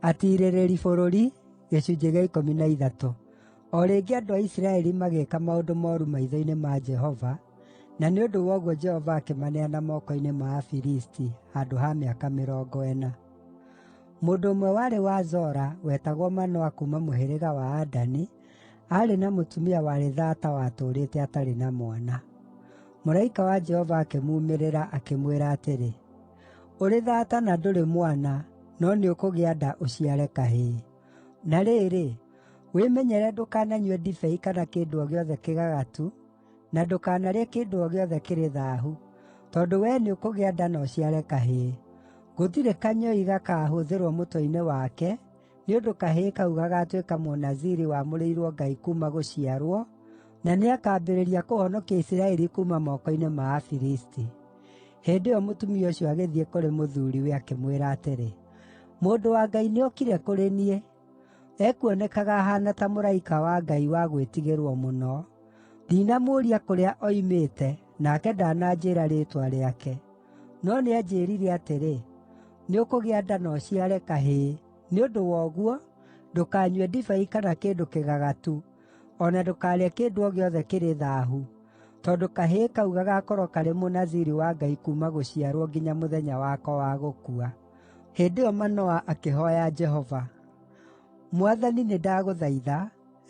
Atiirĩrĩri bũrũri, gĩcunjĩ gĩa 13. O rĩngĩ andũ a Isiraeli magĩĩka maũndũ mooru maitho-inĩ ma Jehova, na nĩ ũndũ wa ũguo Jehova akĩmaneana moko-inĩ ma Afilisti handũ ha mĩaka 40. Mũndũ ũmwe warĩ wa Zora, wetagwo Manoa kuuma mũhĩrĩga wa Adani, aarĩ na mũtumia warĩ thaata watũũrĩte atarĩ na mwana. Mũraika wa Jehova akĩmuumĩrĩra, akĩmwĩra atĩrĩ, “Ũrĩ thaata na ndũrĩ mwana, no nĩũkũgĩa nda ũciare kahĩĩ. Na rĩrĩ, wĩmenyere ndũkananyue ndibei kana kĩndũ o gĩothe kĩgagatu, na ndũkanarĩe kĩndũ o gĩothe kĩrĩ thaahu, tondũ wee nĩũkũgĩa nda na ũciare kahĩĩ. Gũtirĩ kanyũi gakaahũthĩrwo mũtwe-inĩ wake, nĩ ũndũ kahĩĩ kau gagaatuĩka Mũnaziri wamũrĩirwo Ngai kuuma gũciarwo, na nĩakambĩrĩria kũhonokia Isiraeli kuuma moko-inĩ ma Afilisti.” Hĩndĩ ĩyo mũtumia ũcio agĩthiĩ kũrĩ mũthuuriwe akĩmwĩra atĩrĩ, “Mũndũ wa Ngai nĩokire kũrĩ niĩ. Ekuonekaga ahaana ta mũraika wa Ngai wa gwĩtigĩrwo mũno. Ndinamũũria kũrĩa oimĩte, nake ndananjĩĩra rĩĩtwa rĩake. No nĩanjĩĩrire atĩrĩ, ‘Nĩũkũgĩa nda na ũciare kahĩĩ. Nĩ ũndũ wa ũguo, ndũkanyue ndibei kana kĩndũ kĩgagatu, o na ndũkarĩe kĩndũ o gĩothe kĩrĩ thaahu, tondũ kahĩĩ kau gagaakorwo karĩ Mũnaziri wa Ngai kuuma gũciarwo nginya mũthenya wako wa gũkua.’ ” Hĩndĩ ĩyo Manoa akĩhooya Jehova, “Mwathani, nĩndagũthaitha,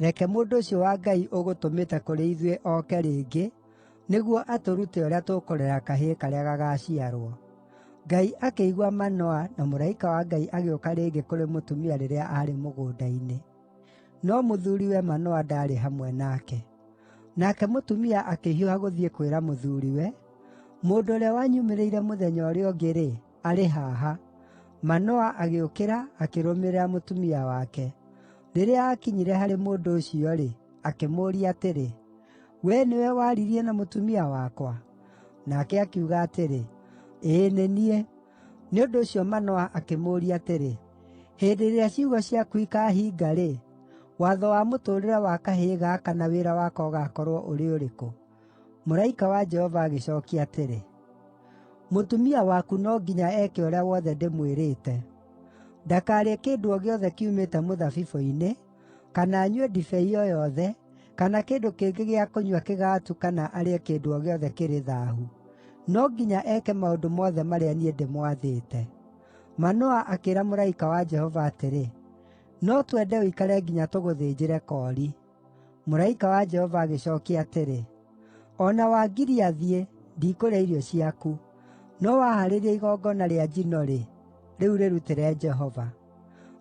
reke mũndũ ũcio wa Ngai ũgũtũmĩte kũrĩ ithuĩ oke rĩngĩ, nĩguo atũrute ũrĩa tũkũrera kahĩĩ karĩa gagaaciarwo.” Ngai akĩigua Manoa, na mũraika wa Ngai agĩũka rĩngĩ kũrĩ mũtumia rĩrĩa aarĩ mũgũnda-inĩ. No mũthuuriwe Manoa ndaarĩ hamwe nake. Nake mũtumia akĩhiũha gũthiĩ kwĩra mũthuuriwe, “Mũndũ ũrĩa wanyumĩrĩire mũthenya ũrĩa ũngĩ-rĩ, arĩ haha.” Manoa agĩũkĩra, akĩrũmĩrĩra mũtumia wake. Rĩrĩa aakinyire harĩ mũndũ ũcio-rĩ, akĩmũũria atĩrĩ, “Wee nĩwe waririe na mũtumia wakwa?” Nake akiuga atĩrĩ, “Ĩĩ nĩ niĩ.” Nĩ ũndũ ũcio Manoa akĩmũũria atĩrĩ, “Hĩndĩ ĩrĩa ciugo ciaku ikaahinga-rĩ, watho wa mũtũũrĩre wa kahĩĩ gaka na wĩra wako ũgaakorwo ũrĩ ũrĩkũ?” Mũraika wa Jehova agĩcookia atĩrĩ, “Mũtumia waku no nginya eke ũrĩa wothe ndĩmwĩrĩte. Ndakarĩe kĩndũ o gĩothe kiumĩte mũthabibũ-inĩ, kana anyue ndibei o yothe, kana kĩndũ kĩngĩ gĩa kũnyua kĩgagatu kana arĩe kĩndũ o gĩothe kĩrĩ thaahu. No nginya eke maũndũ mothe marĩa niĩ ndĩmwathĩte.” Manoa akĩĩra mũraika wa Jehova atĩrĩ, “No twende ũikare nginya tũgũthĩnjĩre koori.” Mũraika wa Jehova agĩcookia atĩrĩ, “O na wangiria thiĩ, ndikũrĩa irio ciaku. No wahaarĩria igongona rĩa njino-rĩ, rĩu rĩrutĩre Jehova.”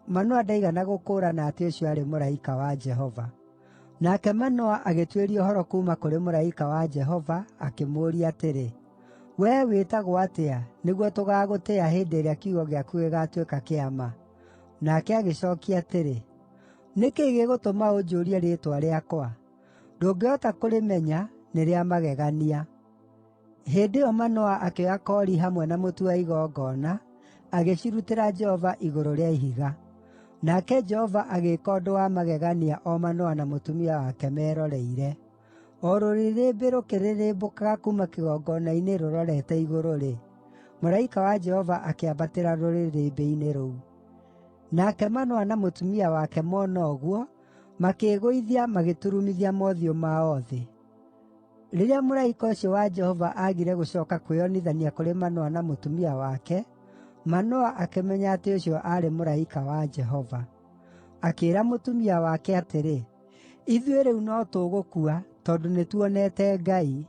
Manoa ndaigana gũkũũrana atĩ ũcio aarĩ mũraika wa Jehova. Nake Manoa agĩtuĩria ũhoro kuuma kũrĩ mũraika wa Jehova, akĩmũũria atĩrĩ, “Wee wĩtagwo atĩa, nĩguo tũgaagũtĩĩa hĩndĩ ĩrĩa kiugo gĩaku gĩgaatuĩka kĩa ma?” Nake agĩcookia atĩrĩ, “Nĩ kĩĩ gĩgũtũma ũnjũũrie rĩĩtwa rĩakwa? Ndũngĩhota kũrĩmenya, nĩ rĩa magegania.” Hĩndĩ ĩyo Manoa akĩoya koori hamwe na mũtu wa igongona, agĩcirutĩra Jehova igũrũ rĩa ihiga. Nake Jehova agĩĩka ũndũ wa magegania o Manoa na mũtumia wake meroreire. O rũrĩrĩmbĩ rũkĩrĩrĩmbũkaga kuuma kĩgongona-inĩ rũrorete igũrũ-rĩ, mũraika wa Jehova akĩambatĩra rũrĩrĩmbĩ-inĩ rũu. Nake Manoa na mũtumia wake mona ũguo, makĩĩgũithia magĩturumithia mothiũ mao thĩ. Rĩrĩa mũraika ũcio wa Jehova aagire gũcooka kwĩyonithania kũrĩ Manoa na mũtumia wake, Manoa akĩmenya atĩ ũcio aarĩ mũraika wa Jehova. Akĩĩra mũtumia wake atĩrĩ, “Ithuĩ rĩu no tũgũkua, tondũ nĩtuonete Ngai.”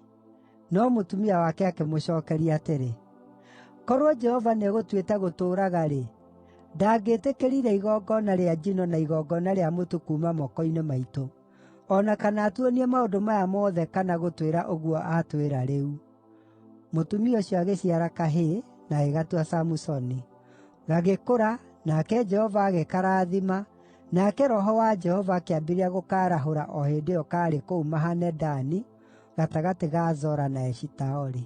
No mũtumia wake akĩmũcookeria atĩrĩ, “Korwo Jehova nĩegũtuĩte gũtũũraga-rĩ, ndangĩtĩkĩrire igongona rĩa njino na igongona rĩa mũtu kuuma moko-inĩ maitũ, o na kana atuonie maũndũ maya mothe kana gũtwĩra ũguo aatwĩra rĩu.” Mũtumia ũcio agĩciara kahĩĩ, na agĩgatua Samusoni. Gagĩkũra, nake Jehova agĩkarathima, nake Roho wa Jehova akĩambĩrĩria gũkaarahũra o hĩndĩ ĩyo kaarĩ kũu Mahane-Dani, gatagatĩ ga Zora na Eshitaoli.